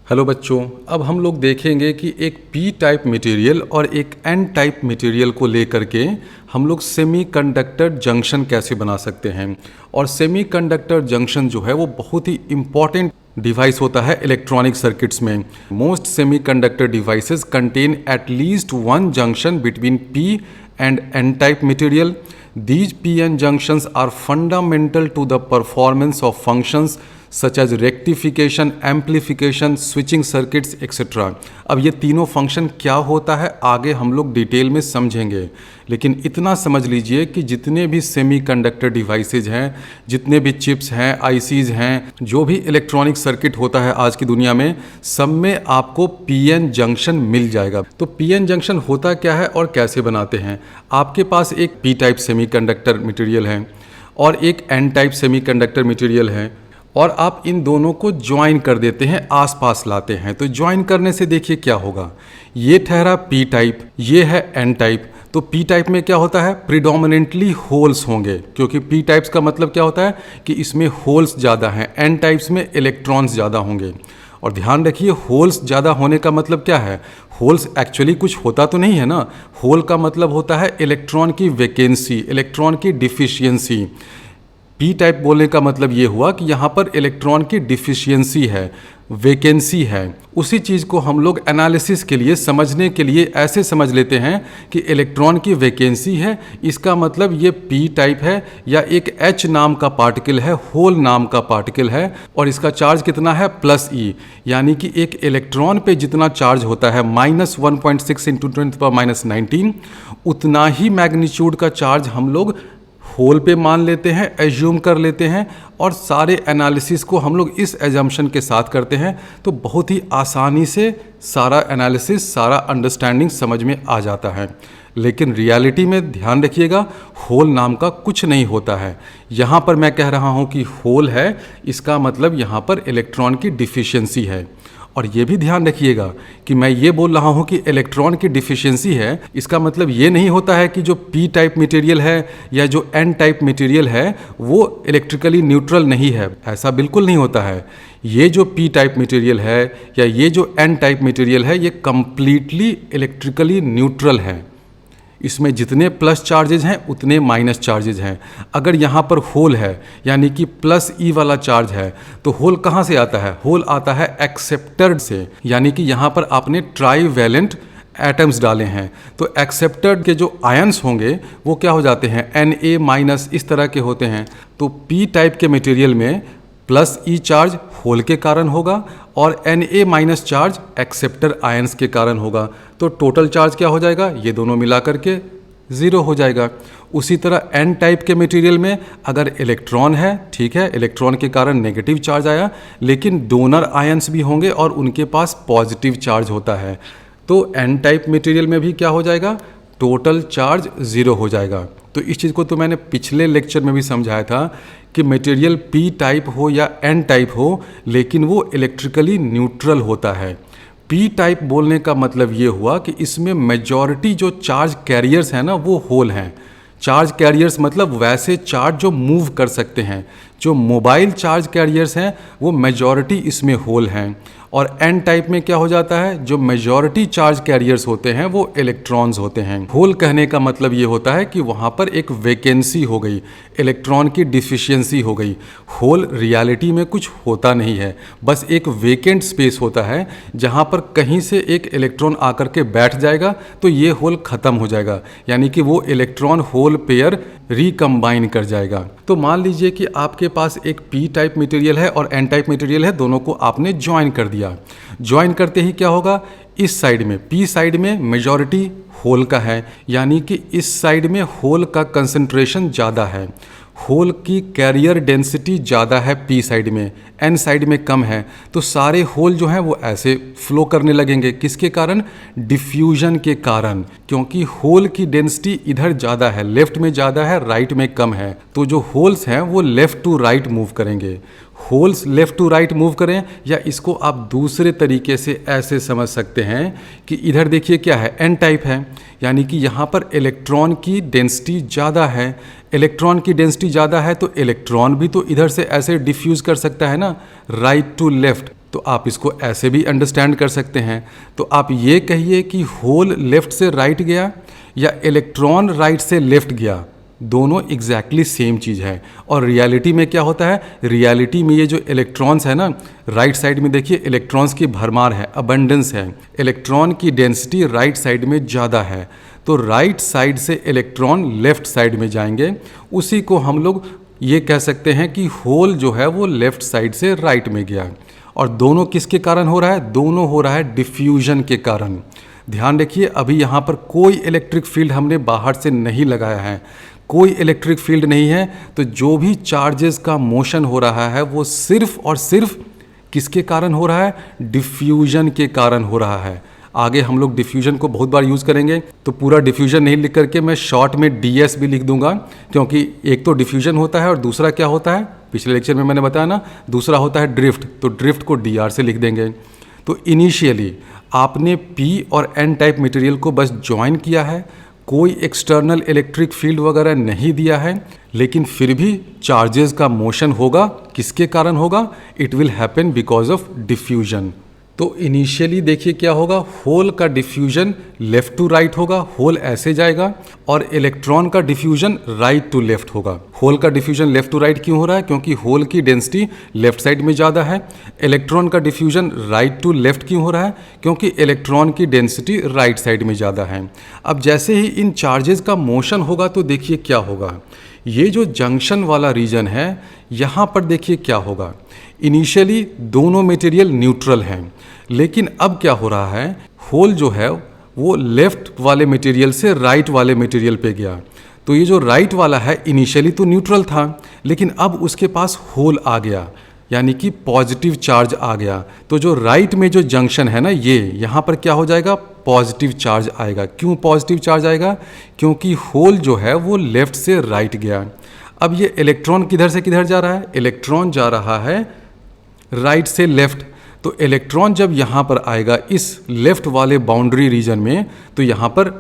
Hello बच्चों, अब हम लोग देखेंगे कि एक पी टाइप मटेरियल और एक एन टाइप मटेरियल को लेकर के हम लोग सेमीकंडक्टर जंक्शन कैसे बना सकते हैं। और सेमीकंडक्टर जंक्शन जो है वो बहुत ही इम्पॉर्टेंट डिवाइस होता है इलेक्ट्रॉनिक सर्किट्स में। Most semiconductor devices contain at least one junction between P and N type material. These PN junctions are fundamental to the performance of functions such as rectification, amplification, switching circuits, etc. अब ये तीनों function क्या होता है आगे हम लोग detail में समझेंगे, लेकिन इतना समझ लीजिए कि जितने भी सेमीकंडक्टर डिवाइसेज हैं, जितने भी चिप्स हैं, आईसीज हैं, जो भी इलेक्ट्रॉनिक सर्किट होता है आज की दुनिया में, सब में आपको पीएन जंक्शन मिल जाएगा। तो पीएन जंक्शन होता क्या है और कैसे बनाते हैं। आपके पास एक पी टाइप सेमीकंडक्टर मटेरियल है और एक एन टाइप सेमीकंडक्टर मटेरियल है, और आप इन दोनों को ज्वाइन कर देते हैं, आसपास लाते हैं। तो ज्वाइन करने से देखिए क्या होगा। ये ठहरा पी टाइप, ये है एन टाइप। तो पी टाइप में क्या होता है, प्रिडोमिनेंटली होल्स होंगे, क्योंकि पी टाइप्स का मतलब क्या होता है कि इसमें होल्स ज़्यादा हैं। एन टाइप्स में इलेक्ट्रॉन्स ज़्यादा होंगे। और ध्यान रखिए, होल्स ज़्यादा होने का मतलब क्या है। होल्स एक्चुअली कुछ होता तो नहीं है ना। होल का मतलब होता है इलेक्ट्रॉन की वैकेंसी, इलेक्ट्रॉन की डिफिशियंसी। पी टाइप बोलने का मतलब ये हुआ कि यहाँ पर इलेक्ट्रॉन की डिफिशियंसी है, वैकेंसी है। उसी चीज़ को हम लोग एनालिसिस के लिए, समझने के लिए ऐसे समझ लेते हैं कि इलेक्ट्रॉन की वैकेंसी है, इसका मतलब ये पी टाइप है, या एक एच नाम का पार्टिकल है, होल नाम का पार्टिकल है, और इसका चार्ज कितना है, +e। यानी कि एक इलेक्ट्रॉन पे जितना चार्ज होता है -1.6 × 10⁻⁹, उतना ही मैग्नीट्यूड का चार्ज हम लोग होल पे मान लेते हैं, एज्यूम कर लेते हैं, और सारे एनालिसिस को हम लोग इस एजम्पशन के साथ करते हैं। तो बहुत ही आसानी से सारा एनालिसिस, सारा अंडरस्टैंडिंग समझ में आ जाता है। लेकिन रियलिटी में ध्यान रखिएगा, होल नाम का कुछ नहीं होता है। यहाँ पर मैं कह रहा हूँ कि होल है, इसका मतलब यहाँ पर इलेक्ट्रॉन की डिफिशियंसी है। और ये भी ध्यान रखिएगा कि मैं ये बोल रहा हूँ कि इलेक्ट्रॉन की डिफिशियंसी है, इसका मतलब ये नहीं होता है कि जो पी टाइप मटेरियल है या जो एन टाइप मटेरियल है वो इलेक्ट्रिकली न्यूट्रल नहीं है। ऐसा बिल्कुल नहीं होता है। ये जो पी टाइप मटेरियल है या ये जो एन टाइप मटेरियल है, ये कम्प्लीटली इलेक्ट्रिकली न्यूट्रल है। इसमें जितने प्लस चार्जेज हैं उतने माइनस चार्जेज हैं। अगर यहाँ पर होल है यानी कि +e वाला चार्ज है, तो होल कहाँ से आता है, होल आता है एक्सेप्टर से। यानी कि यहाँ पर आपने ट्राईवैलेंट एटम्स डाले हैं, तो एक्सेप्टर के जो आयंस होंगे वो क्या हो जाते हैं, Na- इस तरह के होते हैं। तो पी टाइप के मटेरियल में +e चार्ज होल के कारण होगा और Na- चार्ज एक्सेप्टर आयंस के कारण होगा। तो टोटल चार्ज क्या हो जाएगा, ये दोनों मिला करके 0 हो जाएगा। उसी तरह एन टाइप के मटेरियल में अगर इलेक्ट्रॉन है, ठीक है, इलेक्ट्रॉन के कारण नेगेटिव चार्ज आया, लेकिन डोनर आयंस भी होंगे और उनके पास पॉजिटिव चार्ज होता है। तो एन टाइप मटेरियल में भी क्या हो जाएगा, टोटल चार्ज 0 हो जाएगा। तो इस चीज़ को तो मैंने पिछले लेक्चर में भी समझाया था कि मटेरियल पी टाइप हो या एन टाइप हो, लेकिन वो इलेक्ट्रिकली न्यूट्रल होता है। पी टाइप बोलने का मतलब ये हुआ कि इसमें मेजॉरिटी जो चार्ज कैरियर्स हैं ना, वो होल हैं। चार्ज कैरियर्स मतलब वैसे चार्ज जो मूव कर सकते हैं। जो मोबाइल चार्ज कैरियर्स हैं वो मेजॉरिटी इसमें होल हैं। और एन टाइप में क्या हो जाता है, जो मेजॉरिटी चार्ज कैरियर्स होते हैं वो इलेक्ट्रॉन्स होते हैं। होल कहने का मतलब ये होता है कि वहाँ पर एक वैकेंसी हो गई, इलेक्ट्रॉन की डिफिशियंसी हो गई। होल रियलिटी में कुछ होता नहीं है, बस एक वेकेंट स्पेस होता है जहाँ पर कहीं से एक इलेक्ट्रॉन आकर के बैठ जाएगा तो ये होल ख़त्म हो जाएगा, यानी कि वो इलेक्ट्रॉन होल पेयर रिकम्बाइन कर जाएगा। तो मान लीजिए कि आपके पास एक पी टाइप मटेरियल है और एन टाइप मटेरियल है, दोनों को आपने ज्वाइन कर दिया। ज्वाइन करते ही क्या होगा, इस साइड में, पी साइड में मेजॉरिटी होल का है, यानी कि इस साइड में होल का कंसंट्रेशन ज़्यादा है। होल की कैरियर डेंसिटी ज़्यादा है पी साइड में, एन साइड में कम है। तो सारे होल जो हैं वो ऐसे फ्लो करने लगेंगे। किसके कारण, डिफ्यूजन के कारण, क्योंकि होल की डेंसिटी इधर ज़्यादा है, लेफ्ट में ज़्यादा है, राइट में कम है। तो जो होल्स हैं वो लेफ़्ट टू राइट मूव करेंगे। Holes left to right move करें, या इसको आप दूसरे तरीके से ऐसे समझ सकते हैं कि इधर देखिए क्या है, एन टाइप है, यानी कि यहाँ पर इलेक्ट्रॉन की डेंसिटी ज़्यादा है। इलेक्ट्रॉन की डेंसिटी ज़्यादा है तो इलेक्ट्रॉन भी तो इधर से ऐसे डिफ्यूज़ कर सकता है ना, राइट टू लेफ़्ट। तो आप इसको ऐसे भी अंडरस्टैंड कर सकते हैं। तो आप ये कहिए कि होल लेफ्ट से राइट गया या इलेक्ट्रॉन राइट से लेफ्ट गया, दोनों एग्जैक्टली सेम चीज़ है। और रियलिटी में क्या होता है, रियलिटी में ये जो इलेक्ट्रॉन्स है ना, राइट साइड में देखिए इलेक्ट्रॉन्स की भरमार है, अबंडेंस है, इलेक्ट्रॉन की डेंसिटी राइट साइड में ज़्यादा है। तो राइट साइड से इलेक्ट्रॉन लेफ्ट साइड में जाएंगे, उसी को हम लोग ये कह सकते हैं कि होल जो है वो लेफ्ट साइड से राइट में गया। और दोनों किसके कारण हो रहा है, दोनों हो रहा है डिफ्यूजन के कारण। ध्यान रखिए, अभी यहाँ पर कोई इलेक्ट्रिक फील्ड हमने बाहर से नहीं लगाया है, कोई इलेक्ट्रिक फील्ड नहीं है। तो जो भी चार्जेस का मोशन हो रहा है वो सिर्फ और सिर्फ किसके कारण हो रहा है, डिफ्यूजन के कारण हो रहा है। आगे हम लोग डिफ्यूजन को बहुत बार यूज़ करेंगे, तो पूरा डिफ्यूजन नहीं लिख करके मैं शॉर्ट में ds भी लिख दूंगा, क्योंकि एक तो डिफ्यूजन होता है और दूसरा क्या होता है, पिछले लेक्चर में मैंने बताया ना, दूसरा होता है ड्रिफ्ट। तो ड्रिफ्ट को dr से लिख देंगे। तो इनिशियली आपने p और n टाइप मटेरियल को बस ज्वाइन किया है, कोई एक्सटर्नल इलेक्ट्रिक फील्ड वगैरह नहीं दिया है, लेकिन फिर भी चार्जेस का मोशन होगा, किसके कारण होगा, it will happen because of diffusion. तो इनिशियली देखिए क्या होगा, होल का डिफ्यूजन लेफ्ट टू राइट होगा, होल ऐसे जाएगा, और इलेक्ट्रॉन का डिफ्यूजन राइट टू लेफ्ट होगा। होल का डिफ्यूजन लेफ्ट टू राइट क्यों हो रहा है, क्योंकि होल की डेंसिटी लेफ्ट साइड में ज़्यादा है। इलेक्ट्रॉन का डिफ्यूजन राइट टू लेफ्ट क्यों हो रहा है, क्योंकि इलेक्ट्रॉन की डेंसिटी राइट साइड में ज़्यादा है। अब जैसे ही इन चार्जेस का मोशन होगा तो देखिए क्या होगा, ये जो जंक्शन वाला रीजन है यहाँ पर देखिए क्या होगा। इनिशियली दोनों मटेरियल न्यूट्रल हैं, लेकिन अब क्या हो रहा है, होल जो है वो लेफ्ट वाले मटेरियल से राइट वाले मटेरियल पे गया। तो ये जो राइट वाला है इनिशियली तो न्यूट्रल था, लेकिन अब उसके पास होल आ गया, यानी कि पॉजिटिव चार्ज आ गया। तो जो राइट में जो जंक्शन है ना, ये यहाँ पर क्या हो जाएगा, पॉजिटिव चार्ज आएगा। क्यों पॉजिटिव चार्ज आएगा, क्योंकि होल जो है वो लेफ्ट से राइट गया। अब ये इलेक्ट्रॉन किधर से किधर जा रहा है, इलेक्ट्रॉन जा रहा है राइट से लेफ्ट। तो इलेक्ट्रॉन जब यहाँ पर आएगा इस लेफ्ट वाले बाउंड्री रीजन में, तो यहाँ पर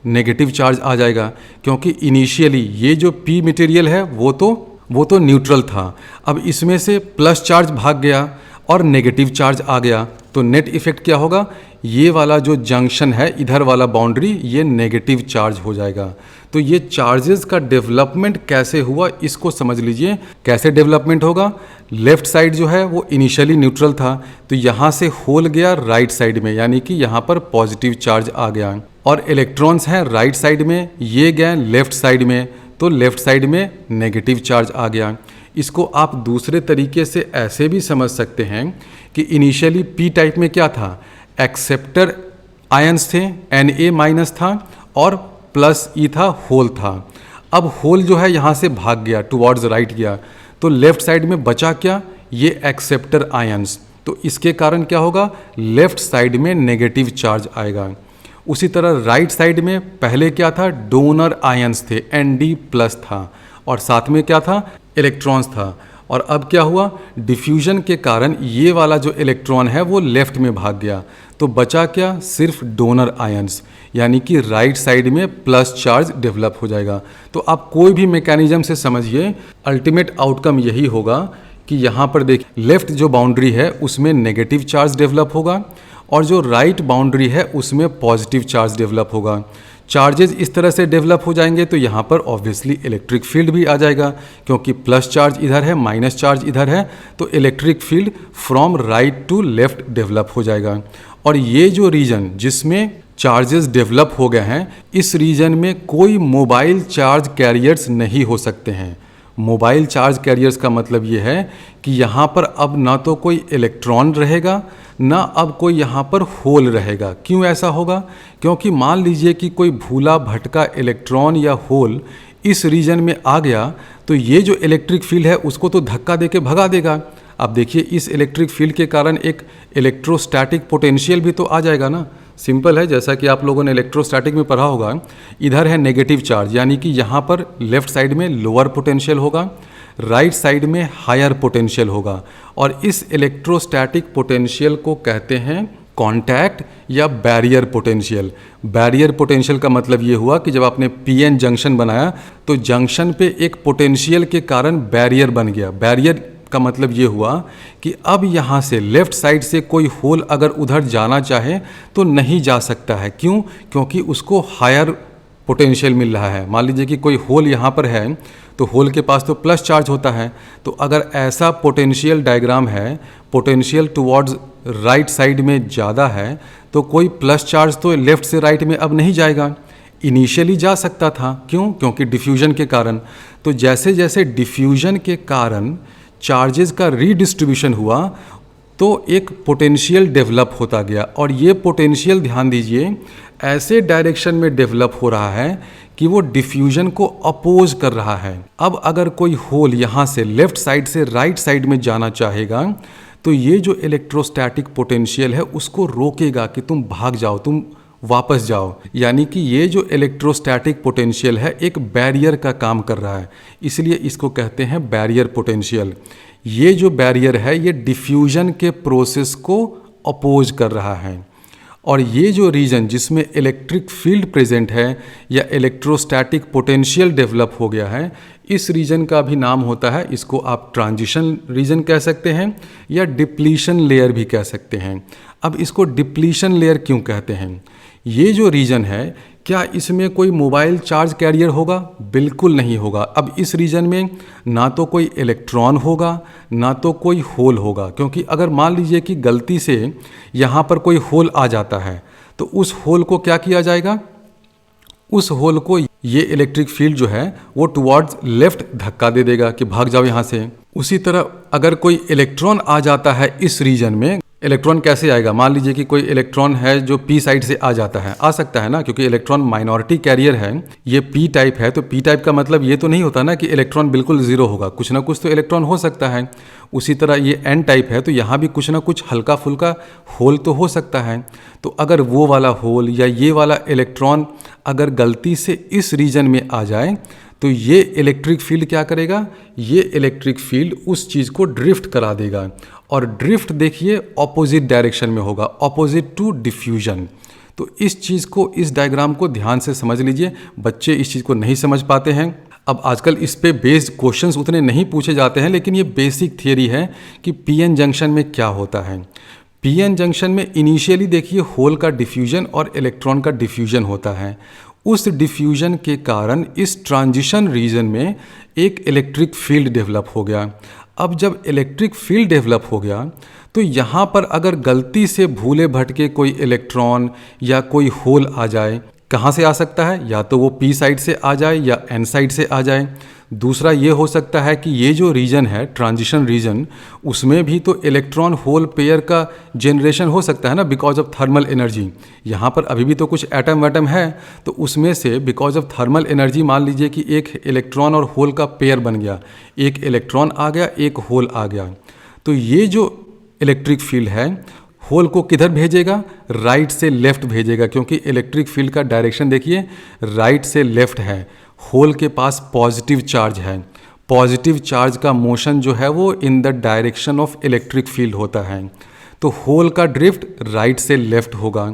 नेगेटिव चार्ज आ जाएगा, क्योंकि इनिशियली ये जो p मटेरियल है वो तो न्यूट्रल था। अब इसमें से प्लस चार्ज भाग गया और नेगेटिव चार्ज आ गया, तो नेट इफेक्ट क्या होगा, ये वाला जो जंक्शन है इधर वाला बाउंड्री ये नेगेटिव चार्ज हो जाएगा। तो ये चार्जेस का डेवलपमेंट कैसे हुआ इसको समझ लीजिए। कैसे डेवलपमेंट होगा, लेफ्ट साइड जो है वो इनिशियली न्यूट्रल था, तो यहाँ से होल गया राइट साइड में, यानी कि यहाँ पर पॉजिटिव चार्ज आ गया। और इलेक्ट्रॉन्स हैं राइट साइड में, ये गए लेफ्ट साइड में, तो लेफ्ट साइड में नेगेटिव चार्ज आ गया। इसको आप दूसरे तरीके से ऐसे भी समझ सकते हैं कि इनिशियली p टाइप में क्या था, एक्सेप्टर आयंस थे, Na- था और प्लस E था, होल था। अब होल जो है यहाँ से भाग गया, टुवर्ड्स राइट गया, तो लेफ्ट साइड में बचा क्या, ये एक्सेप्टर आयंस। तो इसके कारण क्या होगा, लेफ्ट साइड में नेगेटिव चार्ज आएगा। उसी तरह राइट साइड में पहले क्या था, डोनर आयंस थे, Nd+ था, और साथ में क्या था, इलेक्ट्रॉन्स था। और अब क्या हुआ, डिफ्यूजन के कारण ये वाला जो इलेक्ट्रॉन है वो लेफ्ट में भाग गया, तो बचा क्या, सिर्फ डोनर आयंस, यानी कि राइट साइड में प्लस चार्ज डेवलप हो जाएगा। तो आप कोई भी मैकेनिज्म से समझिए, अल्टीमेट आउटकम यही होगा कि यहाँ पर देखिए लेफ्ट जो बाउंड्री है उसमें नेगेटिव चार्ज डेवलप होगा, और जो राइट बाउंड्री है उसमें पॉजिटिव चार्ज डेवलप होगा। चार्जेस इस तरह से डेवलप हो जाएंगे तो यहाँ पर ऑब्वियसली इलेक्ट्रिक फील्ड भी आ जाएगा, क्योंकि प्लस चार्ज इधर है, माइनस चार्ज इधर है, तो electric field from right to left develop हो जाएगा। और ये जो रीजन जिसमें चार्जेस डेवलप हो गए हैं, इस रीजन में कोई मोबाइल चार्ज कैरियर्स नहीं हो सकते हैं। मोबाइल चार्ज कैरियर्स का मतलब ये है कि यहाँ पर अब ना तो कोई इलेक्ट्रॉन रहेगा, ना अब कोई यहाँ पर होल रहेगा। क्यों ऐसा होगा, क्योंकि मान लीजिए कि कोई भूला भटका इलेक्ट्रॉन या होल इस रीजन में आ गया, तो ये जो इलेक्ट्रिक फील्ड है उसको तो धक्का देके भगा देगा। अब देखिए इस इलेक्ट्रिक फील्ड के कारण एक इलेक्ट्रोस्टैटिक पोटेंशियल भी तो आ जाएगा ना। सिंपल है, जैसा कि आप लोगों ने इलेक्ट्रोस्टैटिक में पढ़ा होगा, इधर है नेगेटिव चार्ज, यानी कि यहाँ पर लेफ्ट साइड में लोअर पोटेंशियल होगा, राइट साइड में हायर पोटेंशियल होगा, और इस इलेक्ट्रोस्टैटिक पोटेंशियल को कहते हैं कांटेक्ट या बैरियर पोटेंशियल। बैरियर पोटेंशियल का मतलब ये हुआ कि जब आपने पीएन जंक्शन बनाया तो जंक्शन पे एक पोटेंशियल के कारण बैरियर बन गया। बैरियर का मतलब ये हुआ कि अब यहाँ से लेफ़्ट साइड से कोई होल अगर उधर जाना चाहे तो नहीं जा सकता है। क्यों? क्योंकि उसको हायर पोटेंशियल मिल रहा है। मान लीजिए कि कोई होल यहाँ पर है तो होल के पास तो प्लस चार्ज होता है, तो अगर ऐसा पोटेंशियल डायग्राम है, पोटेंशियल टुवर्ड्स राइट साइड में ज़्यादा है, तो कोई प्लस चार्ज तो लेफ़्ट से राइट में अब नहीं जाएगा। इनिशियली जा सकता था, क्यों? क्योंकि डिफ्यूजन के कारण। तो जैसे जैसे डिफ्यूजन के कारण चार्जेस का रीडिस्ट्रीब्यूशन हुआ तो एक पोटेंशियल डेवलप होता गया, और ये पोटेंशियल ध्यान दीजिए ऐसे डायरेक्शन में डेवलप हो रहा है कि वो डिफ्यूजन को अपोज कर रहा है। अब अगर कोई होल यहाँ से लेफ्ट साइड से राइट साइड में जाना चाहेगा तो ये जो इलेक्ट्रोस्टैटिक पोटेंशियल है उसको रोकेगा कि तुम भाग जाओ, तुम वापस जाओ। यानी कि ये जो इलेक्ट्रोस्टैटिक पोटेंशियल है एक बैरियर का काम कर रहा है, इसलिए इसको कहते हैं बैरियर पोटेंशियल। ये जो बैरियर है ये डिफ्यूजन के प्रोसेस को अपोज कर रहा है, और ये जो रीजन जिसमें इलेक्ट्रिक फील्ड प्रेजेंट है या इलेक्ट्रोस्टैटिक पोटेंशियल डेवलप हो गया है, इस रीजन का भी नाम होता है, इसको आप ट्रांजिशन रीजन कह सकते हैं या डिप्लीशन लेयर भी कह सकते हैं। अब इसको डिप्लीशन लेयर क्यों कहते हैं? ये जो रीजन है, क्या इसमें कोई मोबाइल चार्ज कैरियर होगा? बिल्कुल नहीं होगा। अब इस रीजन में ना तो कोई इलेक्ट्रॉन होगा ना तो कोई होल होगा, क्योंकि अगर मान लीजिए कि गलती से यहाँ पर कोई होल आ जाता है तो उस होल को क्या किया जाएगा? उस होल को ये इलेक्ट्रिक फील्ड जो है वो टुवर्ड्स लेफ्ट धक्का दे देगा कि भाग जाओ यहाँ से। उसी तरह अगर कोई इलेक्ट्रॉन आ जाता है इस रीजन में, इलेक्ट्रॉन कैसे आएगा? मान लीजिए कि कोई इलेक्ट्रॉन है जो पी साइड से आ जाता है, आ सकता है ना, क्योंकि इलेक्ट्रॉन माइनॉरिटी कैरियर है, ये पी टाइप है, तो पी टाइप का मतलब ये तो नहीं होता ना कि इलेक्ट्रॉन बिल्कुल जीरो होगा, कुछ ना कुछ तो इलेक्ट्रॉन हो सकता है। उसी तरह ये एन टाइप है, तो यहाँ भी कुछ ना कुछ हल्का फुल्का होल तो हो सकता है। तो अगर वो वाला होल या ये वाला इलेक्ट्रॉन अगर गलती से इस रीजन में आ जाए तो ये इलेक्ट्रिक फील्ड क्या करेगा? ये इलेक्ट्रिक फील्ड उस चीज़ को ड्रिफ्ट करा देगा, और ड्रिफ्ट देखिए ऑपोजिट डायरेक्शन में होगा, ऑपोजिट टू डिफ्यूजन। तो इस चीज़ को, इस डायग्राम को ध्यान से समझ लीजिए। बच्चे इस चीज़ को नहीं समझ पाते हैं। अब आजकल इस पे बेस्ड क्वेश्चंस उतने नहीं पूछे जाते हैं, लेकिन ये बेसिक थियरी है कि पीएन जंक्शन में क्या होता है। पीएन जंक्शन में इनिशियली देखिए होल का डिफ्यूजन और इलेक्ट्रॉन का डिफ्यूजन होता है। उस डिफ्यूजन के कारण इस ट्रांजिशन रीजन में एक इलेक्ट्रिक फील्ड डेवलप हो गया। अब जब इलेक्ट्रिक फील्ड डेवलप हो गया तो यहाँ पर अगर गलती से भूले भटके कोई इलेक्ट्रॉन या कोई होल आ जाए, कहाँ से आ सकता है? या तो वो पी साइड से आ जाए या एन साइड से आ जाए। दूसरा ये हो सकता है कि ये जो रीजन है ट्रांजिशन रीजन, उसमें भी तो इलेक्ट्रॉन होल पेयर का जनरेशन हो सकता है ना, बिकॉज ऑफ थर्मल एनर्जी। यहाँ पर अभी भी तो कुछ एटम वेटम है, तो उसमें से बिकॉज ऑफ थर्मल एनर्जी मान लीजिए कि एक इलेक्ट्रॉन और होल का पेयर बन गया, एक इलेक्ट्रॉन आ गया एक होल आ गया। तो ये जो इलेक्ट्रिक फील्ड है होल को किधर भेजेगा? राइट से लेफ्ट भेजेगा, क्योंकि इलेक्ट्रिक फील्ड का डायरेक्शन देखिए राइट से लेफ्ट है। होल के पास पॉजिटिव चार्ज है, पॉजिटिव चार्ज का मोशन जो है वो in the direction of electric field होता है। तो होल का ड्रिफ्ट राइट से लेफ्ट होगा,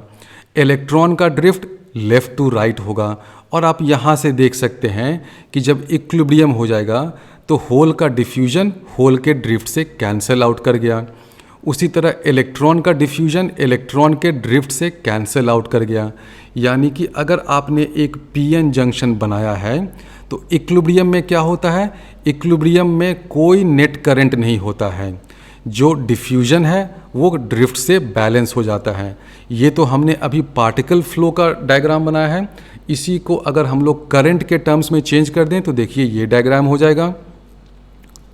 इलेक्ट्रॉन का ड्रिफ्ट लेफ्ट टू राइट होगा। और आप यहाँ से देख सकते हैं कि जब इक्विलिब्रियम हो जाएगा तो होल का डिफ्यूजन होल के ड्रिफ्ट से कैंसिल आउट कर गया। उसी तरह इलेक्ट्रॉन का डिफ्यूजन इलेक्ट्रॉन के ड्रिफ्ट से कैंसिल आउट कर गया। यानी कि अगर आपने एक पीएन जंक्शन बनाया है तो इक्विलिब्रियम में क्या होता है? इक्विलिब्रियम में कोई नेट करंट नहीं होता है, जो डिफ्यूजन है वो ड्रिफ्ट से बैलेंस हो जाता है। ये तो हमने अभी पार्टिकल फ्लो का डायग्राम बनाया है, इसी को अगर हम लोग करंट के टर्म्स में चेंज कर दें तो देखिए ये डायग्राम हो जाएगा।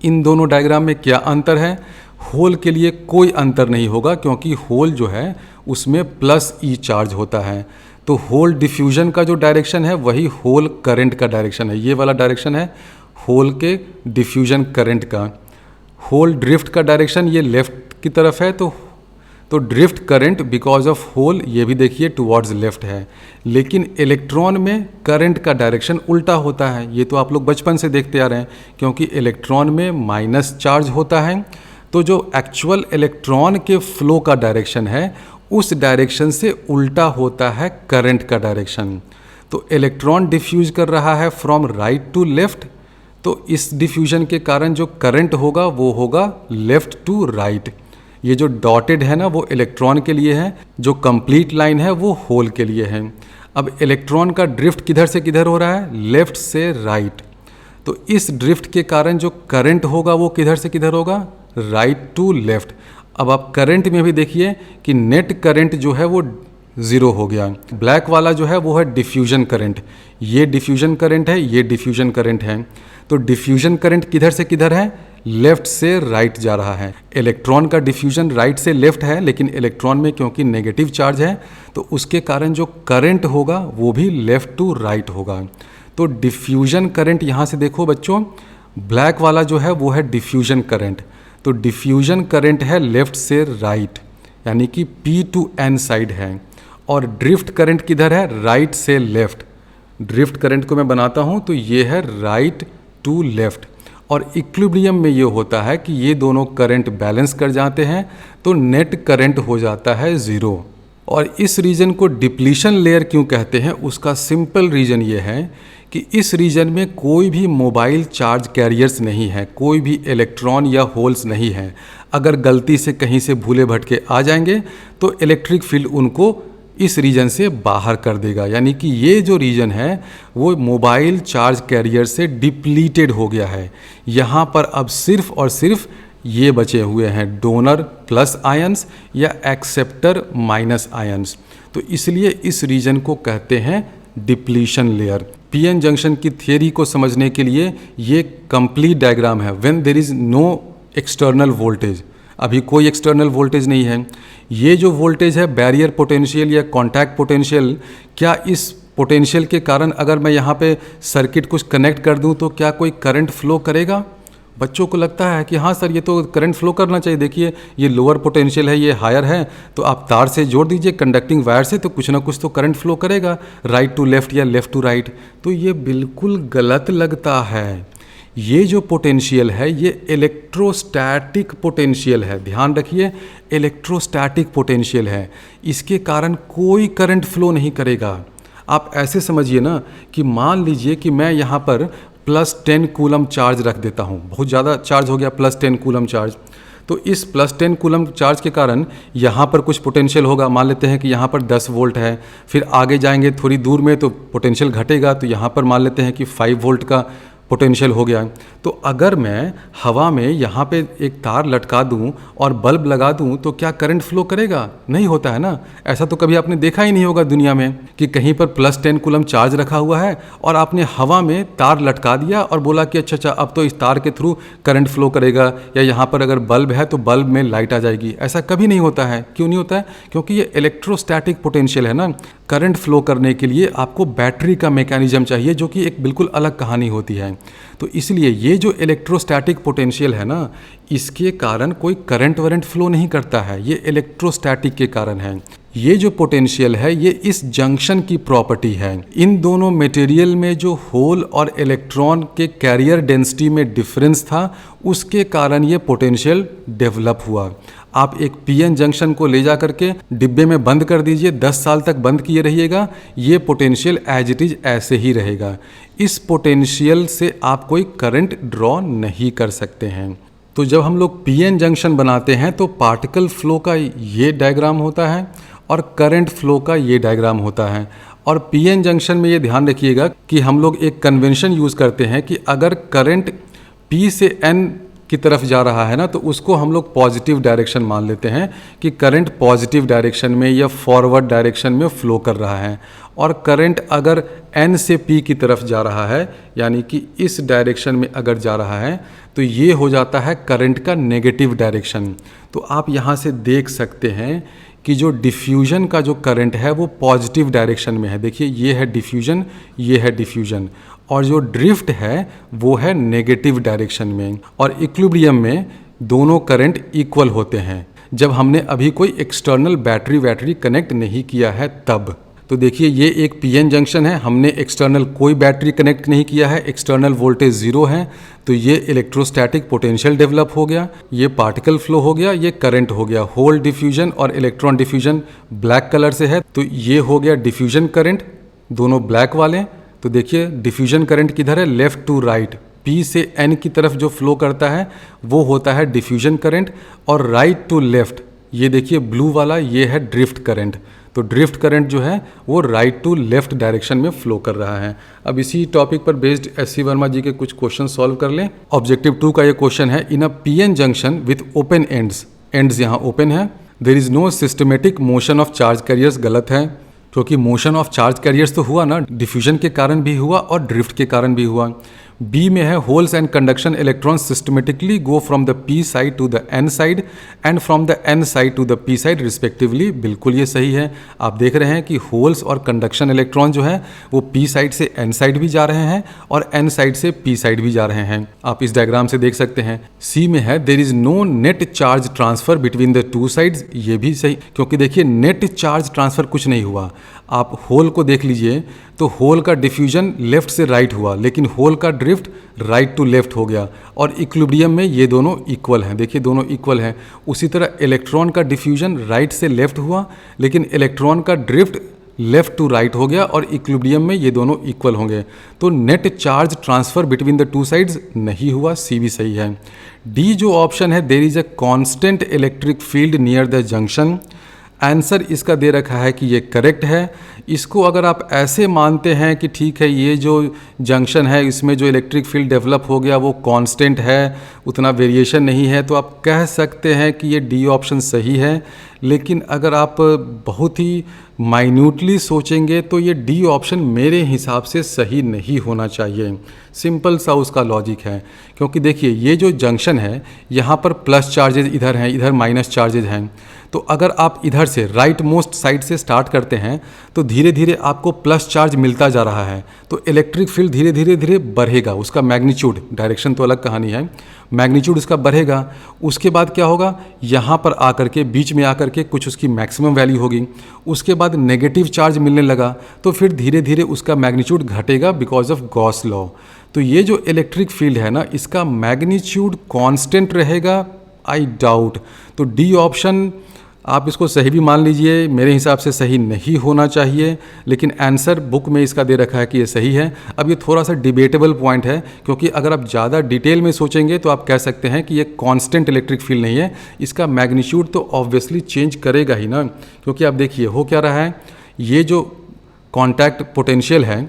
इन दोनों डायग्राम में क्या अंतर है? होल के लिए कोई अंतर नहीं होगा, क्योंकि होल जो है उसमें प्लस ई चार्ज होता है। तो होल डिफ्यूजन का जो डायरेक्शन है वही होल करंट का डायरेक्शन है। ये वाला डायरेक्शन है होल के डिफ्यूजन करंट का। होल ड्रिफ्ट का डायरेक्शन ये लेफ्ट की तरफ है, तो drift current because of hole ये भी देखिए टुवर्ड्स लेफ्ट है। लेकिन इलेक्ट्रॉन में करंट का डायरेक्शन उल्टा होता है। ये तो आप लोग बचपन से देखते आ रहे हैं, क्योंकि इलेक्ट्रॉन में माइनस चार्ज होता है, तो जो एक्चुअल इलेक्ट्रॉन के फ्लो का डायरेक्शन है उस डायरेक्शन से उल्टा होता है करंट का डायरेक्शन। तो इलेक्ट्रॉन डिफ्यूज कर रहा है फ्रॉम राइट टू लेफ्ट, तो इस डिफ्यूजन के कारण जो करंट होगा वो होगा लेफ़्ट टू राइट। ये जो डॉटेड है ना वो इलेक्ट्रॉन के लिए है, जो कंप्लीट लाइन है वो होल के लिए है। अब इलेक्ट्रॉन का ड्रिफ्ट किधर से किधर हो रहा है? लेफ़्ट से राइट। तो इस ड्रिफ्ट के कारण जो करंट होगा वो किधर से किधर होगा? Right to left. अब आप करंट में भी देखिए कि नेट करंट जो है वो ज़ीरो हो गया। ब्लैक वाला जो है वो है डिफ्यूजन करंट, ये डिफ्यूजन करंट है, ये डिफ्यूजन करंट है। तो डिफ्यूजन करंट किधर से किधर है? लेफ़्ट से राइट जा रहा है। इलेक्ट्रॉन का डिफ्यूजन राइट से लेफ़्ट है, लेकिन इलेक्ट्रॉन में क्योंकि नेगेटिव चार्ज है तो उसके कारण जो करंट होगा वो भी लेफ़्ट टू राइट होगा। तो डिफ्यूजन करंट यहाँ से देखो बच्चों, ब्लैक वाला जो है वो है डिफ्यूजन करंट। तो डिफ्यूजन करंट है लेफ़्ट से राइट, यानी कि P टू N साइड है। और ड्रिफ्ट करंट किधर है? राइट से लेफ़्ट। ड्रिफ्ट करंट को मैं बनाता हूँ तो ये है राइट टू लेफ़्ट। और इक्विलिब्रियम में ये होता है कि ये दोनों करंट बैलेंस कर जाते हैं तो नेट करंट हो जाता है ज़ीरो। और इस रीजन को डिप्लीशन लेयर क्यों कहते हैं? उसका सिंपल रीज़न ये है कि इस रीजन में कोई भी मोबाइल चार्ज कैरियर्स नहीं है, कोई भी इलेक्ट्रॉन या होल्स नहीं है। अगर गलती से कहीं से भूले भटके आ जाएंगे तो इलेक्ट्रिक फील्ड उनको इस रीजन से बाहर कर देगा, यानी कि ये जो रीजन है वो मोबाइल चार्ज कैरियर से डिप्लीटेड हो गया है। यहाँ पर अब सिर्फ और सिर्फ ये बचे हुए हैं डोनर प्लस आयंस या एक्सेप्टर माइनस आयंस। तो इसलिए इस रीजन को कहते हैं डिप्लीशन लेयर। पीएन जंक्शन की थियरी को समझने के लिए ये कंप्लीट डायग्राम है। When there is no external voltage, अभी कोई एक्सटर्नल वोल्टेज नहीं है, ये जो वोल्टेज है बैरियर पोटेंशियल या कॉन्टैक्ट पोटेंशियल, क्या इस पोटेंशियल के कारण अगर मैं यहाँ पे सर्किट कुछ कनेक्ट कर दूँ तो क्या कोई करंट फ्लो करेगा? बच्चों को लगता है कि हाँ सर ये तो करंट फ्लो करना चाहिए, देखिए ये लोअर पोटेंशियल है, ये हायर है, तो आप तार से जोड़ दीजिए कंडक्टिंग वायर से तो कुछ ना कुछ तो करंट फ्लो करेगा राइट टू लेफ़्ट या लेफ़्ट टू राइट। तो ये बिल्कुल गलत लगता है। ये जो पोटेंशियल है ये इलेक्ट्रोस्टैटिक पोटेंशियल है, ध्यान रखिए इलेक्ट्रोस्टैटिक पोटेंशियल है, इसके कारण कोई करंट फ्लो नहीं करेगा। आप ऐसे समझिए ना कि मान लीजिए कि मैं यहाँ पर +10 कूलम चार्ज रख देता हूँ, बहुत ज़्यादा चार्ज हो गया +10 कूलम चार्ज, तो इस +10 कूलम चार्ज के कारण यहाँ पर कुछ पोटेंशियल होगा। मान लेते हैं कि यहाँ पर 10 वोल्ट है, फिर आगे जाएंगे थोड़ी दूर में तो पोटेंशियल घटेगा, तो यहाँ पर मान लेते हैं कि 5 वोल्ट का पोटेंशियल हो गया। तो अगर मैं हवा में यहाँ पे एक तार लटका दूँ और बल्ब लगा दूँ तो क्या करंट फ्लो करेगा? नहीं होता है ना। ऐसा तो कभी आपने देखा ही नहीं होगा दुनिया में कि कहीं पर +10 कूलम चार्ज रखा हुआ है और आपने हवा में तार लटका दिया और बोला कि अच्छा अब तो इस तार के थ्रू करंट फ्लो करेगा, या यहाँ पर अगर बल्ब है तो बल्ब में लाइट आ जाएगी। ऐसा कभी नहीं होता है। क्यों नहीं होता है? क्योंकि ये इलेक्ट्रोस्टैटिक पोटेंशियल है ना। करंट फ्लो करने के लिए आपको बैटरी का मैकेनिज्म चाहिए जो कि एक बिल्कुल अलग कहानी होती है। तो इसलिए ये जो इलेक्ट्रोस्टैटिक पोटेंशियल है ना, इसके कारण कोई करंट वरंट फ्लो नहीं करता है, ये इलेक्ट्रोस्टैटिक के कारण है। ये जो पोटेंशियल है ये इस जंक्शन की प्रॉपर्टी है। इन दोनों मटेरियल में जो होल और इलेक्ट्रॉन के कैरियर डेंसिटी में डिफरेंस था उसके कारण ये पोटेंशियल डेवलप हुआ। आप एक पीएन जंक्शन को ले जा करके डिब्बे में बंद कर दीजिए, 10 साल तक बंद किए रहिएगा, ये पोटेंशियल एज इट इज ऐसे ही रहेगा। इस पोटेंशियल से आप कोई करंट ड्रॉ नहीं कर सकते हैं। तो जब हम लोग पीएन जंक्शन बनाते हैं तो पार्टिकल फ्लो का ये डायग्राम होता है और करंट फ्लो का ये डायग्राम होता है। और पीएन जंक्शन में ये ध्यान रखिएगा कि हम लोग एक कन्वेंशन यूज़ करते हैं कि अगर करंट P से N की तरफ जा रहा है ना तो उसको हम लोग पॉजिटिव डायरेक्शन मान लेते हैं कि करंट पॉजिटिव डायरेक्शन में या फॉरवर्ड डायरेक्शन में फ्लो कर रहा है। और करंट अगर N से P की तरफ जा रहा है यानी कि इस डायरेक्शन में अगर जा रहा है तो ये हो जाता है करंट का नेगेटिव डायरेक्शन। तो आप यहाँ से देख सकते हैं कि जो डिफ्यूजन का जो करंट है वो पॉजिटिव डायरेक्शन में है। देखिए ये है डिफ्यूजन, ये है डिफ्यूजन, और जो ड्रिफ्ट है वो है नेगेटिव डायरेक्शन में। और इक्विलिब्रियम में दोनों करंट इक्वल होते हैं जब हमने अभी कोई एक्सटर्नल बैटरी कनेक्ट नहीं किया है तब। तो देखिए ये एक पीएन जंक्शन है, हमने एक्सटर्नल कोई बैटरी कनेक्ट नहीं किया है, एक्सटर्नल वोल्टेज 0 है, तो ये इलेक्ट्रोस्टैटिक पोटेंशियल डेवलप हो गया, ये पार्टिकल फ्लो हो गया, ये करंट हो गया। होल डिफ्यूजन और इलेक्ट्रॉन डिफ्यूजन ब्लैक कलर से है, तो ये हो गया डिफ्यूजन करंट, दोनों ब्लैक वाले। तो देखिए डिफ्यूजन करंट किधर है? लेफ्ट टू राइट, P से N की तरफ जो फ्लो करता है वो होता है डिफ्यूजन करंट, और राइट टू लेफ्ट ये देखिए ब्लू वाला ये है ड्रिफ्ट करंट। तो ड्रिफ्ट करंट जो है वो राइट टू लेफ्ट डायरेक्शन में फ्लो कर रहा है। अब इसी टॉपिक पर बेस्ड एस.सी. वर्मा जी के कुछ क्वेश्चन सॉल्व कर लें। ऑब्जेक्टिव 2 का ये क्वेश्चन है, in a PN junction with open ends यहाँ ओपन है, there is no systematic motion of charge carriers. गलत है, क्योंकि मोशन ऑफ चार्ज कैरियर्स तो हुआ ना, डिफ्यूजन के कारण भी हुआ और ड्रिफ्ट के कारण भी हुआ। बी में है holes and conduction electrons systematically go from the P side to the N side and from the N side to the P side respectively. बिल्कुल ये सही है। आप देख रहे हैं कि होल्स और कंडक्शन इलेक्ट्रॉन जो है वो पी साइड से एन साइड भी जा रहे हैं और एन साइड से पी साइड भी जा रहे हैं। आप इस डायग्राम से देख सकते हैं। सी में है there is no net charge transfer between the two sides. ये भी सही, क्योंकि देखिए नेट चार्ज ट्रांसफर कुछ नहीं हुआ। आप होल को देख लीजिए तो होल का डिफ्यूजन लेफ्ट से राइट हुआ, लेकिन होल का ड्रिफ्ट राइट टू लेफ्ट हो गया, और इक्विलिब्रियम में ये दोनों इक्वल हैं। देखिए दोनों इक्वल हैं। उसी तरह इलेक्ट्रॉन का डिफ्यूजन राइट से लेफ्ट हुआ, लेकिन इलेक्ट्रॉन का ड्रिफ्ट लेफ्ट टू राइट हो गया, और इक्विलिब्रियम में ये दोनों इक्वल होंगे। तो net charge transfer between the two sides नहीं हुआ। सी भी सही है। डी जो ऑप्शन है, there is a constant electric field near the junction. Answer इसका दे रखा है कि ये करेक्ट है। इसको अगर आप ऐसे मानते हैं कि ठीक है ये जो जंक्शन है इसमें जो इलेक्ट्रिक फील्ड डेवलप हो गया वो कांस्टेंट है, उतना वेरिएशन नहीं है, तो आप कह सकते हैं कि ये डी ऑप्शन सही है। लेकिन अगर आप बहुत ही माइन्यूटली सोचेंगे तो ये डी ऑप्शन मेरे हिसाब से सही नहीं होना चाहिए। सिंपल सा उसका लॉजिक है, क्योंकि देखिए ये जो जंक्शन है यहाँ पर प्लस चार्जेज इधर हैं, इधर माइनस चार्जेज हैं। तो अगर आप इधर से राइट मोस्ट साइड से स्टार्ट करते हैं तो धीरे धीरे आपको प्लस चार्ज मिलता जा रहा है, तो इलेक्ट्रिक फील्ड धीरे धीरे धीरे बढ़ेगा। उसका मैग्नीट्यूड, डायरेक्शन तो अलग कहानी है, मैग्नीट्यूड उसका बढ़ेगा। उसके बाद क्या होगा, यहाँ पर आकर के बीच में आकर के कुछ उसकी मैक्सिमम वैल्यू होगी। उसके बाद नेगेटिव चार्ज मिलने लगा, तो फिर धीरे धीरे उसका मैग्नीट्यूड घटेगा बिकॉज ऑफ गॉस लॉ। तो ये जो इलेक्ट्रिक फील्ड है ना, इसका मैग्नीट्यूड कांस्टेंट रहेगा, आई डाउट। तो डी ऑप्शन आप इसको सही भी मान लीजिए, मेरे हिसाब से सही नहीं होना चाहिए, लेकिन आंसर बुक में इसका दे रखा है कि ये सही है। अब ये थोड़ा सा डिबेटेबल पॉइंट है, क्योंकि अगर आप ज़्यादा डिटेल में सोचेंगे तो आप कह सकते हैं कि ये कांस्टेंट इलेक्ट्रिक फील्ड नहीं है, इसका मैग्नीट्यूड तो ऑब्वियसली चेंज करेगा ही ना। क्योंकि आप देखिए हो क्या रहा है, ये जो कॉन्टैक्ट पोटेंशियल है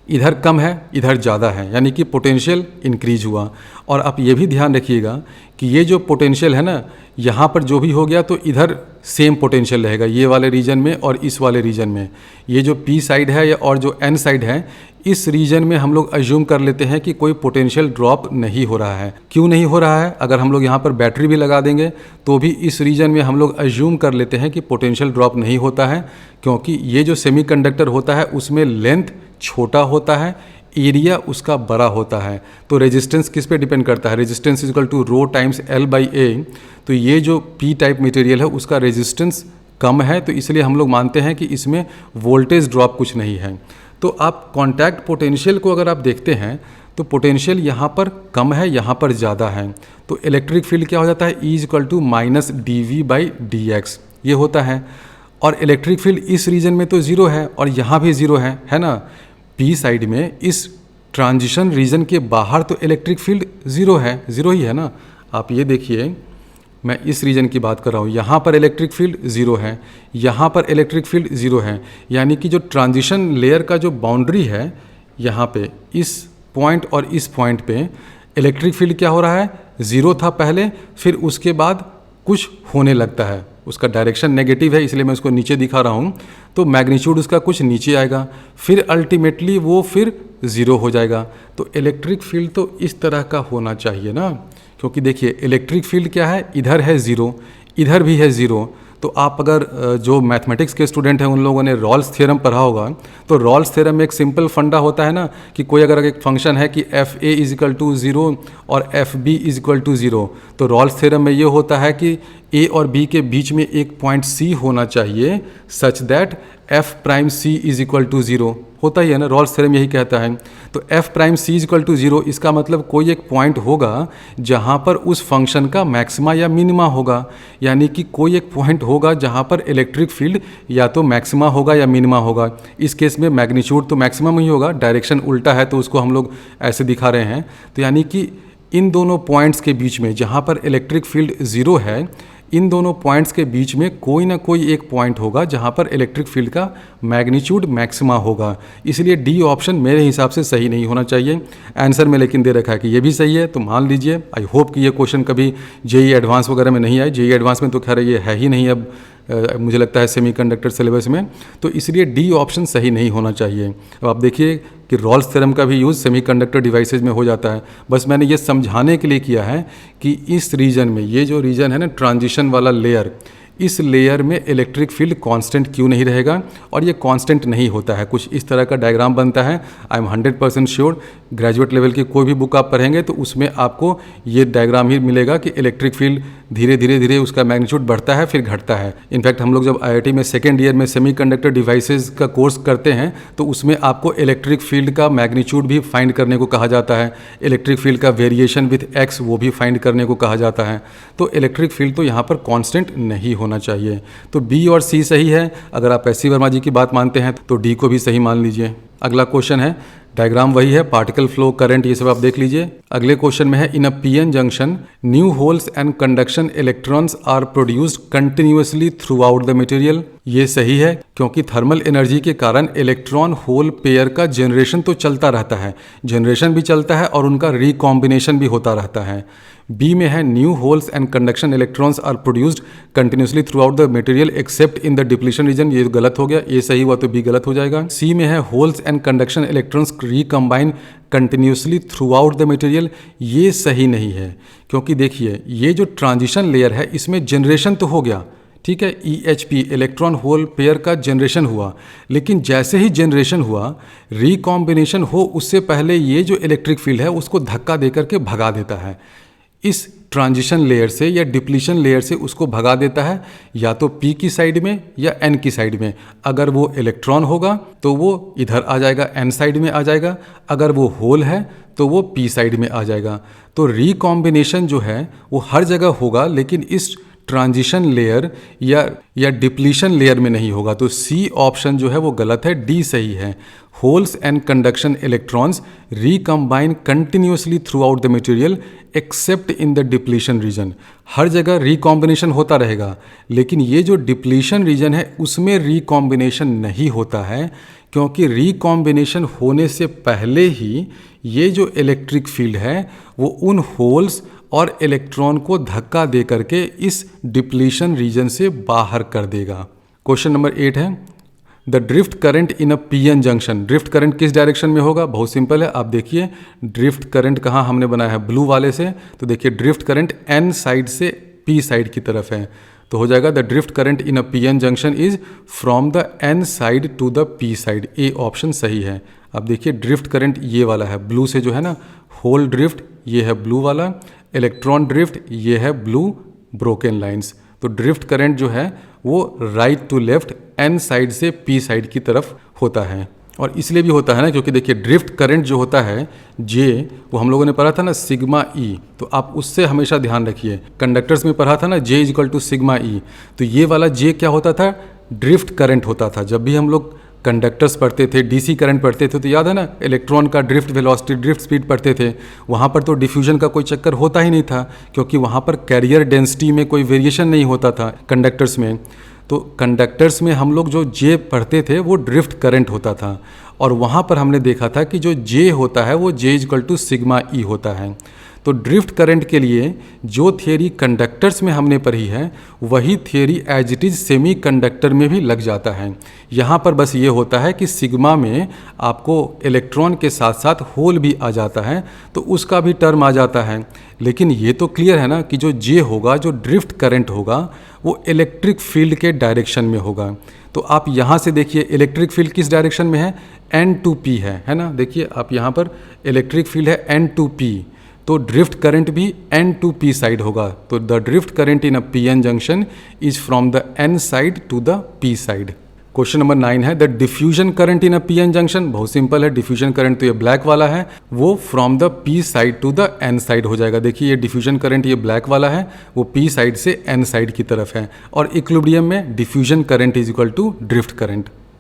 इधर कम है इधर ज़्यादा है, यानी कि पोटेंशियल इंक्रीज हुआ। और आप ये भी ध्यान रखिएगा कि ये जो पोटेंशियल है ना, यहाँ पर जो भी हो गया तो इधर सेम पोटेंशियल रहेगा, ये वाले रीजन में और इस वाले रीजन में। ये जो पी साइड है या और जो एन साइड है, इस रीजन में हम लोग अज्यूम कर लेते हैं कि कोई पोटेंशियल ड्रॉप नहीं हो रहा है। क्यों नहीं हो रहा है? अगर हम लोग यहाँ पर बैटरी भी लगा देंगे तो भी इस रीजन में हम लोग अज्यूम कर लेते हैं कि पोटेंशियल ड्रॉप नहीं होता है, क्योंकि ये जो सेमीकंडक्टर होता है उसमें लेंथ छोटा होता है, एरिया उसका बड़ा होता है। तो रेजिस्टेंस किस पे डिपेंड करता है? Resistance equal to rho times L by A. तो ये जो पी टाइप मटेरियल है उसका रेजिस्टेंस कम है, तो इसलिए हम लोग मानते हैं कि इसमें वोल्टेज ड्रॉप कुछ नहीं है। तो आप कॉन्टैक्ट पोटेंशियल को अगर आप देखते हैं तो पोटेंशियल यहाँ पर कम है, यहाँ पर ज़्यादा है। तो इलेक्ट्रिक फील्ड क्या हो जाता है? E equal to minus D V by D X ये होता है। और इलेक्ट्रिक फील्ड इस रीजन में तो ज़ीरो है और यहाँ भी ज़ीरो है ना। पी साइड में इस ट्रांजिशन रीजन के बाहर तो इलेक्ट्रिक फील्ड ज़ीरो है, ज़ीरो ही है ना। आप ये देखिए, मैं इस रीजन की बात कर रहा हूँ, यहाँ पर इलेक्ट्रिक फील्ड ज़ीरो है, यहाँ पर इलेक्ट्रिक फील्ड ज़ीरो है, यानी कि जो ट्रांजिशन लेयर का जो बाउंड्री है यहाँ पे इस पॉइंट और इस पॉइंट पे इलेक्ट्रिक फील्ड क्या हो रहा है? ज़ीरो था पहले, फिर उसके बाद कुछ होने लगता है, उसका डायरेक्शन नेगेटिव है इसलिए मैं उसको नीचे दिखा रहा हूँ, तो मैग्नीट्यूड उसका कुछ नीचे आएगा, फिर अल्टीमेटली वो फिर ज़ीरो हो जाएगा। तो इलेक्ट्रिक फील्ड तो इस तरह का होना चाहिए ना, क्योंकि देखिए इलेक्ट्रिक फील्ड क्या है, इधर है ज़ीरो, इधर भी है ज़ीरो। तो आप अगर जो मैथमेटिक्स के स्टूडेंट हैं उन लोगों ने रॉल्स थ्योरम पढ़ा होगा, तो रॉल्स थ्योरम में एक सिंपल फंडा होता है ना कि कोई अगर एक फंक्शन है कि F A is equal to zero और F B is equal to zero, तो रॉल्स थ्योरम में ये होता है कि ए और बी के बीच में एक पॉइंट सी होना चाहिए such that F prime C is equal to zero होता ही है ना, रॉल्स थ्योरम यही कहता है। तो F prime C equal to 0, इसका मतलब कोई एक पॉइंट होगा जहाँ पर उस फंक्शन का मैक्सिमा या मिनिमा होगा, यानी कि कोई एक पॉइंट होगा जहाँ पर इलेक्ट्रिक फील्ड या तो मैक्सिमा होगा या मिनिमा होगा। इस केस में मैग्नीट्यूड तो मैक्सिमम ही होगा, डायरेक्शन उल्टा है तो उसको हम लोग ऐसे दिखा रहे हैं। तो यानी कि इन दोनों पॉइंट्स के बीच में जहाँ पर इलेक्ट्रिक फील्ड 0 है, इन दोनों पॉइंट्स के बीच में कोई ना कोई एक पॉइंट होगा जहाँ पर इलेक्ट्रिक फील्ड का मैग्नीट्यूड मैक्सिमा होगा। इसलिए डी ऑप्शन मेरे हिसाब से सही नहीं होना चाहिए। आंसर में लेकिन दे रखा है कि ये भी सही है, तो मान लीजिए। आई होप कि ये क्वेश्चन कभी जेई एडवांस वगैरह में नहीं आए। जेई एडवांस में तो खैर ये है ही नहीं अब, मुझे लगता है सेमीकंडक्टर सिलेबस में, तो इसलिए डी ऑप्शन सही नहीं होना चाहिए। अब आप देखिए कि रॉल्स थ्योरम का भी यूज़ सेमीकंडक्टर डिवाइसेज में हो जाता है। बस मैंने ये समझाने के लिए किया है कि इस रीजन में, ये जो रीजन है ना ट्रांजिशन वाला लेयर, इस लेयर में इलेक्ट्रिक फील्ड कांस्टेंट क्यों नहीं रहेगा, और ये कांस्टेंट नहीं होता है। कुछ इस तरह का डायग्राम बनता है। I am 100% sure graduate level की कोई भी बुक आप पढ़ेंगे तो उसमें आपको ये डायग्राम ही मिलेगा कि इलेक्ट्रिक फील्ड धीरे धीरे धीरे उसका मैग्नीट्यूड बढ़ता है फिर घटता है। इनफैक्ट हम लोग जब आईआईटी में सेकेंड ईयर में सेमीकंडक्टर डिवाइसेस का कोर्स करते हैं तो उसमें आपको इलेक्ट्रिक फील्ड का मैग्नीट्यूड भी फाइंड करने को कहा जाता है, इलेक्ट्रिक फील्ड का वेरिएशन विथ एक्स वो भी फाइंड करने को कहा जाता है। तो इलेक्ट्रिक फील्ड तो यहाँ पर कांस्टेंट नहीं होना चाहिए। तो बी और सी सही है। अगर आप एस सी वर्मा जी की बात मानते हैं तो डी को भी सही मान लीजिए। अगला क्वेश्चन है, डायग्राम वही है, पार्टिकल फ्लो, करंट, ये सब आप देख लीजिए। अगले क्वेश्चन में है, in a PN junction new holes and conduction electrons are produced continuously throughout the material. ये सही है क्योंकि थर्मल एनर्जी के कारण इलेक्ट्रॉन होल पेयर का जनरेशन तो चलता रहता है, जनरेशन भी चलता है और उनका रिकॉम्बिनेशन भी होता रहता है। बी में है, new holes and conduction electrons are produced continuously throughout the material except in the depletion region. ये गलत हो गया, ये सही हुआ तो बी गलत हो जाएगा। सी में है, holes and conduction electrons recombine continuously throughout the material. ये सही नहीं है क्योंकि देखिए ये जो ट्रांजिशन लेयर है इसमें जनरेशन तो हो गया, ठीक है, EHP इलेक्ट्रॉन होल पेयर का जनरेशन हुआ, लेकिन जैसे ही जनरेशन हुआ रिकॉम्बिनेशन हो उससे पहले ये जो इलेक्ट्रिक फील्ड है उसको धक्का देकर के भगा देता है। इस ट्रांजिशन लेयर से या डिप्लीशन लेयर से उसको भगा देता है या तो P की साइड में या N की साइड में। अगर वो इलेक्ट्रॉन होगा तो वो इधर आ जाएगा, N साइड में आ जाएगा। अगर वो होल है तो वो P साइड में आ जाएगा। तो रिकॉम्बिनेशन जो है वो हर जगह होगा लेकिन इस ट्रांजिशन लेयर या डिप्लीशन लेयर में नहीं होगा। तो सी ऑप्शन जो है वो गलत है, डी सही है। Holes and conduction electrons recombine continuously throughout the material except in the depletion region. हर जगह रिकॉम्बिनेशन होता रहेगा लेकिन ये जो डिप्लीशन रीजन है उसमें रिकॉम्बिनेशन नहीं होता है क्योंकि रिकॉम्बिनेशन होने से पहले ही ये जो इलेक्ट्रिक फील्ड है वो उन होल्स और इलेक्ट्रॉन को धक्का दे करके इस डिप्लीशन रीजन से बाहर कर देगा। क्वेश्चन नंबर 8 है, the drift current in a PN junction. Drift current किस डायरेक्शन में होगा? बहुत सिंपल है, आप देखिए ड्रिफ्ट करंट कहाँ हमने बनाया है, ब्लू वाले से। तो देखिए ड्रिफ्ट करंट एन साइड से पी साइड की तरफ है, तो हो जाएगा the drift current in a PN junction is from the N side to the P side. A option सही है। अब देखिए ड्रिफ्ट करंट ये वाला है, ब्लू से जो है ना, होल ड्रिफ्ट ये है ब्लू वाला, इलेक्ट्रॉन ड्रिफ्ट ये है ब्लू ब्रोकन लाइंस। तो ड्रिफ्ट करंट जो है वो right to left N side से पी साइड की तरफ होता है। और इसलिए भी होता है ना क्योंकि देखिए ड्रिफ्ट करंट जो होता है जे, वो हम लोगों ने पढ़ा था ना सिग्मा ई, तो आप उससे हमेशा ध्यान रखिए। कंडक्टर्स में पढ़ा था ना जे इक्वल टू सिग्मा ई, तो ये वाला जे क्या होता था? ड्रिफ्ट करंट होता था। जब भी हम लोग कंडक्टर्स पढ़ते थे, डीसी करंट पढ़ते थे, तो याद है ना इलेक्ट्रॉन का ड्रिफ्ट वेलोसिटी, ड्रिफ्ट स्पीड पढ़ते थे, वहाँ पर तो डिफ्यूजन का कोई चक्कर होता ही नहीं था क्योंकि वहाँ पर कैरियर डेंसिटी में कोई वेरिएशन नहीं होता था कंडक्टर्स में। तो कंडक्टर्स में हम लोग जो जे पढ़ते थे वो ड्रिफ्ट करंट होता था और वहाँ पर हमने देखा था कि जो जे होता है वो जे इक्वल टू सिग्मा ई होता है। तो ड्रिफ्ट करंट के लिए जो थियरी कंडक्टर्स में हमने पढ़ी है वही theory as it is semiconductor में भी लग जाता है। यहाँ पर बस ये होता है कि सिग्मा में आपको इलेक्ट्रॉन के साथ साथ होल भी आ जाता है तो उसका भी टर्म आ जाता है। लेकिन ये तो क्लियर है ना कि जो जे होगा, जो ड्रिफ्ट करंट होगा, वो इलेक्ट्रिक फील्ड के डायरेक्शन में होगा। तो आप यहाँ से देखिए इलेक्ट्रिक फील्ड किस डायरेक्शन में है? N2P है ना। देखिए आप यहाँ पर इलेक्ट्रिक फील्ड है N2P, तो ड्रिफ्ट करंट भी N2P साइड होगा। तो the drift current in a PN junction is from the N side to the P side. Question number 9 है the diffusion current in a PN junction. बहुत simple है, diffusion current तो ये black वाला है, वो from the P side to the N side हो जाएगा। देखिए ये डिफ्यूजन करंट ये ब्लैक वाला है, वो पी साइड से एन साइड की तरफ है। और इक्विलिब्रियम में diffusion current is equal to drift current.